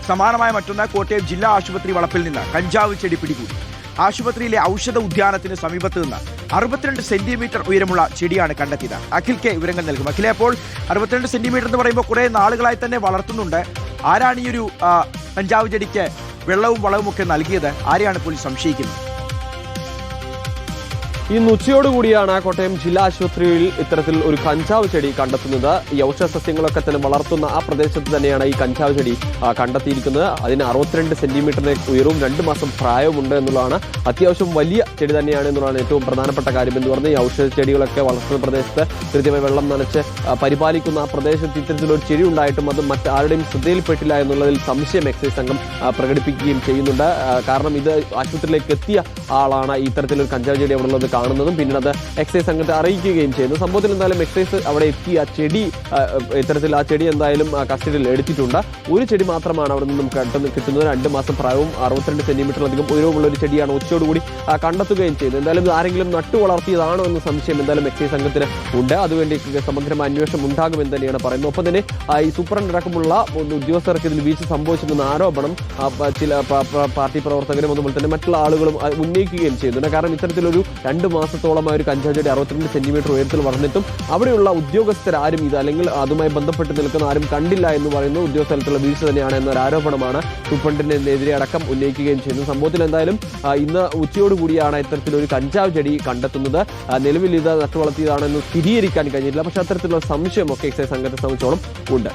സമാനമായ മറ്റൊന്ന് കോട്ടയം ജില്ലാ ആശുപത്രി വളപ്പിൽ നിന്ന് കഞ്ചാവ് ചെടി പിടികൂടി. ആശുപത്രിയിലെ ഔഷധ ഉദ്യാനത്തിന് സമീപത്ത് നിന്ന് 62 സെന്റിമീറ്റർ ഉയരമുള്ള ചെടിയാണ് കണ്ടെത്തിയത്. അഖിൽ കെ വിവരങ്ങൾ നൽകും. അഖിലെ, അപ്പോൾ 62 സെന്റിമീറ്റർ എന്ന് പറയുമ്പോൾ കുറെ നാളുകളായി തന്നെ വളർത്തുന്നുണ്ട്. ആരാണ് ഈ ഒരു കഞ്ചാവ് ചെടിക്ക് വെള്ളവും വളവും ഒക്കെ നൽകിയത്? ആരെയാണ് പോലീസ് സംശയിക്കുന്നത്? ഇന്ന് ഉച്ചയോടുകൂടിയാണ് കോട്ടയം ജില്ലാ ആശുപത്രിയിൽ ഇത്തരത്തിൽ ഒരു കഞ്ചാവ് ചെടി കണ്ടെത്തുന്നത്. ഈ ഔഷധ സസ്യങ്ങളൊക്കെ തന്നെ വളർത്തുന്ന ആ പ്രദേശത്ത് തന്നെയാണ് ഈ കഞ്ചാവ് ചെടി കണ്ടെത്തിയിരിക്കുന്നത്. അതിന് 62 സെന്റിമീറ്ററിന് ഉയരവും 2 മാസം പ്രായവുമുണ്ട് എന്നുള്ളതാണ്. അത്യാവശ്യം വലിയ ചെടി തന്നെയാണ് എന്നുള്ളതാണ് ഏറ്റവും പ്രധാനപ്പെട്ട കാര്യം എന്ന് പറഞ്ഞാൽ ഈ ഔഷധ ചെടികളൊക്കെ വളർത്തുന്ന പ്രദേശത്ത് കൃത്യമായി വെള്ളം നനച്ച് പരിപാലിക്കുന്ന ആ പ്രദേശത്ത് ഇത്തരത്തിലൊരു ചെടി ഉണ്ടായിട്ടും അത് മറ്റാരുടെയും ശ്രദ്ധയിൽപ്പെട്ടില്ല എന്നുള്ളതിൽ സംശയം എക്സൈസ് സംഘം പ്രകടിപ്പിക്കുകയും ചെയ്യുന്നുണ്ട്. കാരണം ഇത് ആശുപത്രിയിലേക്ക് എത്തിയ ആളാണ് ഇത്തരത്തിലൊരു കഞ്ചാവ് ചെടി അവിടെ ഉള്ളത് കാണുന്നതും പിന്നീട് അത് എക്സൈസ് സംഘത്തെ അറിയിക്കുകയും ചെയ്യുന്നു. സംഭവത്തിൽ എന്തായാലും എക്സൈസ് അവിടെ എത്തി ആ ചെടി ഇത്തരത്തിൽ ആ ചെടി എന്തായാലും കസ്റ്റഡിയിൽ എടുത്തിട്ടുണ്ട്. ഒരു ചെടി മാത്രമാണ് അവിടെ നിന്നും കിട്ടുന്നത്. 2 മാസം പ്രായവും 62 സെന്റിമീറ്ററിലധികം ഉയരവുമുള്ള ഒരു ചെടിയാണ് ഉച്ചയോടുകൂടി കണ്ടെത്തുകയും ചെയ്തത്. എന്തായാലും ആരെങ്കിലും നട്ടു വളർത്തിയതാണോ എന്ന സംശയം എന്തായാലും എക്സൈസ് സംഘത്തിന് ഉണ്ട്. അതുവേണ്ടി സമഗ്രമായ അന്വേഷണം ഉണ്ടാകുമെന്ന് തന്നെയാണ് പറയുന്നത്. ഒപ്പം തന്നെ ഈ സൂപ്രണ്ട് അടക്കമുള്ള ഉദ്യോഗസ്ഥർക്ക് ഇതിൽ വീഴ്ച സംഭവിച്ചെന്ന ആരോപണം ചില പാർട്ടി പ്രവർത്തകരും അതുപോലെ തന്നെ മറ്റുള്ള ആളുകളും ഉന്നയിക്കുകയും ചെയ്യുന്നുണ്ട്. കാരണം ഇത്തരത്തിലൊരു 2 മാസത്തോളമായ ഒരു കഞ്ചാവ് ചെടി 62 സെന്റിമീറ്റർ ഉയരത്തിൽ വളർന്നിട്ടും അവിടെയുള്ള ഉദ്യോഗസ്ഥരാരും ഇത് അല്ലെങ്കിൽ അതുമായി ബന്ധപ്പെട്ട് നിൽക്കുന്ന ആരും കണ്ടില്ല എന്ന് പറയുന്നു. ഉദ്യോഗസ്ഥലത്തുള്ള വീഴ്ച തന്നെയാണ് എന്നൊരു ആരോപണമാണ് സൂപ്രണ്ടിനെതിരെ അടക്കം ഉന്നയിക്കുകയും ചെയ്യുന്നത്. സംഭവത്തിൽ എന്തായാലും ഇന്ന് ഉച്ചയോടുകൂടിയാണ് ഇത്തരത്തിലൊരു കഞ്ചാവ് ചെടി കണ്ടെത്തുന്നത്. നിലവിൽ ഇത് നട്ടുവളർത്തിയതാണെന്ന് സ്ഥിരീകരിക്കാൻ കഴിഞ്ഞിട്ടില്ല. പക്ഷേ അത്തരത്തിലുള്ള സംശയമൊക്കെ എക്സൈസ് സംഘത്തെ സംബന്ധിച്ചോളം ഉണ്ട്.